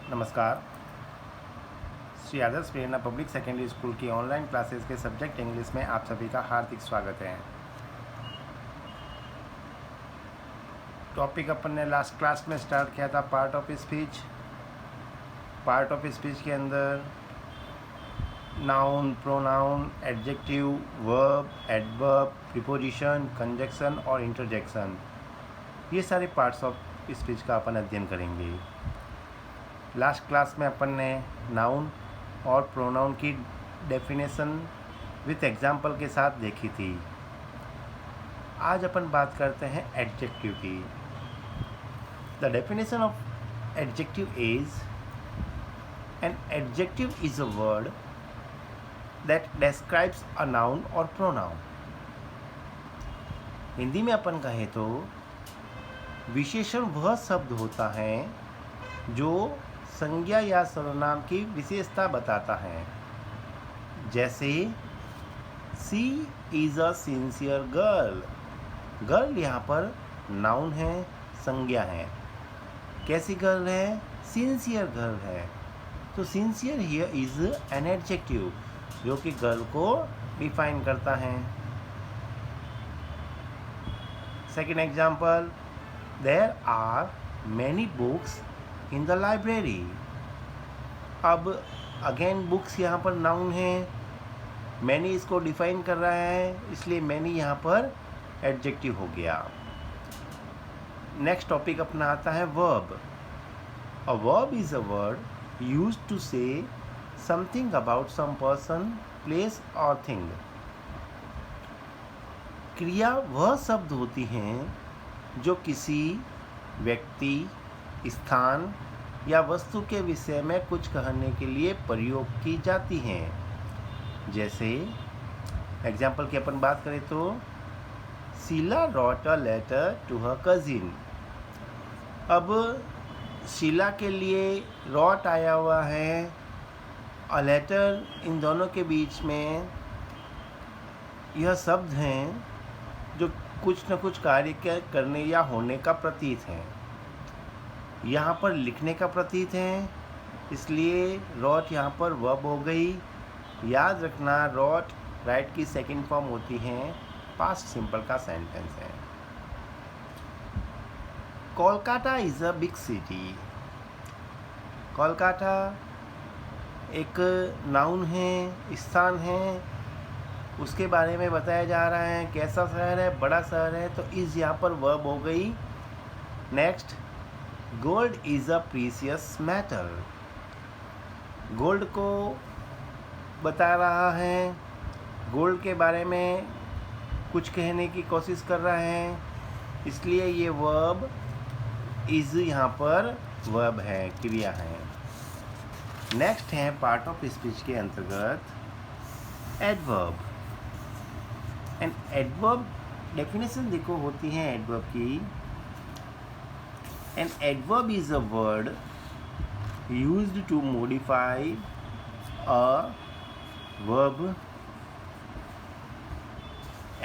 नमस्कार। श्री आदर्श प्रेरणा public secondary school की online classes के सब्जेक्ट इंग्लिश में आप सभी का हार्दिक स्वागत है। टॉपिक अपन ने लास्ट क्लास में स्टार्ट किया था part of speech. Part of speech के अंदर noun, pronoun, adjective, verb, adverb, preposition, conjunction और इंटरजेक्शन, ये सारे पार्ट्स ऑफ स्पीच का अपन अध्ययन करेंगे। लास्ट क्लास में अपन ने नाउन और प्रोनाउन की डेफिनेशन विथ एग्जाम्पल के साथ देखी थी। आज अपन बात करते हैं एडजेक्टिव की। The definition of adjective is an adjective is a word that describes a noun और प्रोनाउन। हिंदी में अपन कहें तो विशेषण वह शब्द होता है जो संज्ञा या सर्वनाम की विशेषता बताता है। जैसे she is a sincere girl. Girl यहाँ पर नाउन है, संज्ञा है। कैसी गर्ल है? सिंसियर गर्ल है। तो sincere here is an adjective जो कि गर्ल को डिफाइन करता है। Second example, there are many books in the library. अब अगेन बुक्स यहाँ पर नाउन है, मैनी इसको डिफाइन कर रहा है, इसलिए मैनी यहाँ पर एडजेक्टिव हो गया। नेक्स्ट टॉपिक अपना आता है verb. A verb is a word used to say something about some person, place और थिंग। क्रिया वह शब्द होती हैं जो किसी व्यक्ति, स्थान या वस्तु के विषय में कुछ कहने के लिए प्रयोग की जाती हैं। जैसे एग्जाम्पल की अपन बात करें तो Sheela wrote a letter to her cousin. अब शीला के लिए रॉट आया हुआ है, अ लेटर इन दोनों के बीच में यह शब्द हैं जो कुछ न कुछ कार्य करने या होने का प्रतीत है। यहाँ पर लिखने का प्रतीत है, इसलिए रॉट यहाँ पर वर्ब हो गई। याद रखना रॉट राइट की सेकंड फॉर्म होती है, पास्ट सिंपल का सेंटेंस है। Kolkata is a big city. Kolkata एक नाउन है, स्थान है, उसके बारे में बताया जा रहा है कैसा शहर है, बड़ा शहर है, तो इज़ यहाँ पर वर्ब हो गई। Next, gold is a precious metal. Gold को बता रहा है, गोल्ड के बारे में कुछ कहने की कोशिश कर रहा है, इसलिए ये वर्ब इज़ यहाँ पर वर्ब है, क्रिया है। नेक्स्ट है पार्ट ऑफ स्पीच के अंतर्गत एडवर्ब। एंड एडवर्ब डेफिनेशन देखो होती है एडवर्ब की। An adverb is a word used to modify a verb,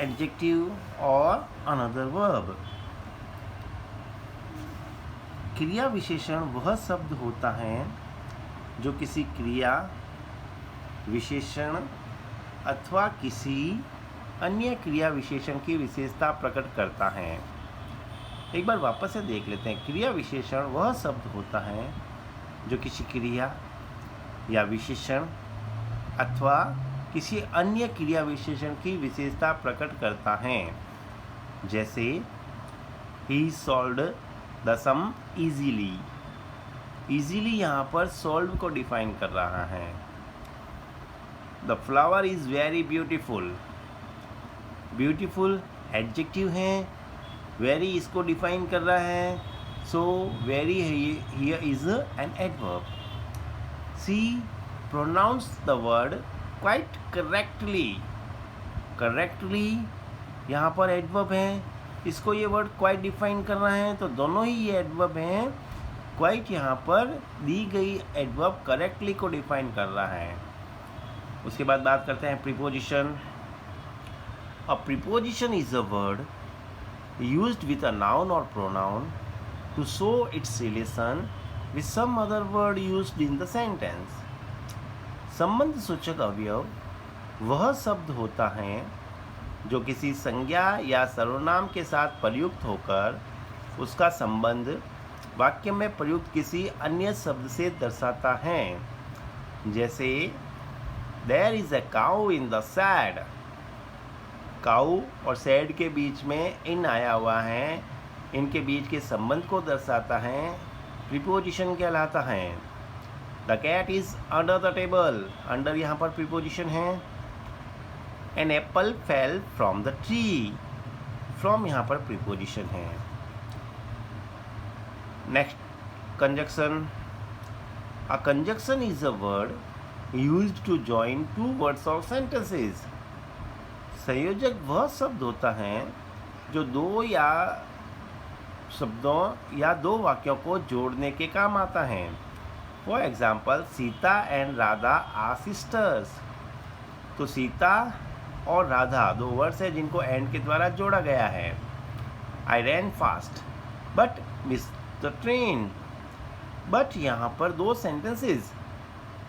adjective or another verb. क्रिया विशेषण वह शब्द होता है जो किसी क्रिया, विशेषण अथवा किसी अन्य क्रिया विशेषण की विशेषता प्रकट करता है। एक बार वापस से देख लेते हैं। क्रिया विशेषण वह शब्द होता है जो किसी क्रिया या विशेषण अथवा किसी अन्य क्रिया विशेषण की विशेषता प्रकट करता है। जैसे ही solved the sum easily. Easily यहाँ पर सॉल्व को डिफाइन कर रहा है। The flower is very beautiful. Beautiful adjective है, वेरी इसको डिफाइन कर रहा है, so very here is an adverb. She pronounce the word quite correctly. Correctly यहाँ पर एडवर्ब है, इसको ये वर्ड क्वाइट डिफाइन कर रहा है, तो दोनों ही ये एडवर्ब हैं। क्वाइट यहाँ पर दी गई एडवर्ब करेक्टली को डिफाइन कर रहा है। उसके बाद बात करते हैं preposition. A preposition is a word used with a noun or pronoun to show its relation with some other word used in the sentence. संबंध सूचक अवयव वह शब्द होता है जो किसी संज्ञा या सर्वनाम के साथ प्रयुक्त होकर उसका संबंध वाक्य में प्रयुक्त किसी अन्य शब्द से दर्शाता है। जैसे There is a cow in the shed. काऊ और सैड के बीच में इन आया हुआ है, इनके बीच के संबंध को दर्शाता है, प्रीपोजिशन कहलाता है। The cat is under the table, under यहाँ पर प्रीपोजिशन है। An apple fell from the tree, from यहाँ पर प्रीपोजिशन है। Next, conjunction. A conjunction is a word used to join two words और सेंटेंसेस। संयोजक वह शब्द होता है जो दो या शब्दों या दो वाक्यों को जोड़ने के काम आता है। For example, Sita and Radha are sisters. तो सीता और राधा दो वर्ड्स है जिनको एंड के द्वारा जोड़ा गया है। I ran fast but miss the train. But यहाँ पर दो सेंटेंसेस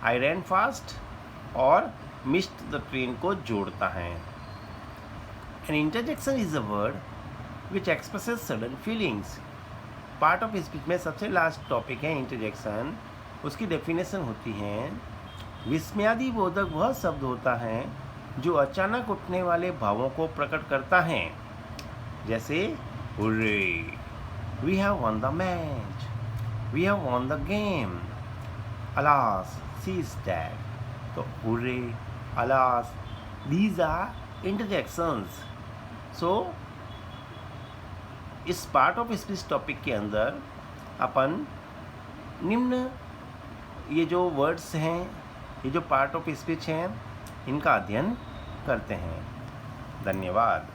आई रैन फास्ट और मिस्ड द ट्रेन को जोड़ता है। An interjection is a word which expresses sudden feelings. Part of speech में सबसे लास्ट टॉपिक है इंटरजेक्शन। उसकी डेफिनेशन होती है, विस्मयादि बोधक वह शब्द होता है जो अचानक उठने वाले भावों को प्रकट करता है। जैसे hurrah, we have won the match, we have won the game, alas she is dead. तो hurrah, alas, these are interjections. So इस पार्ट ऑफ स्पीच टॉपिक के अंदर अपन निम्न ये जो वर्ड्स हैं, ये जो पार्ट ऑफ स्पीच हैं, इनका अध्ययन करते हैं। धन्यवाद।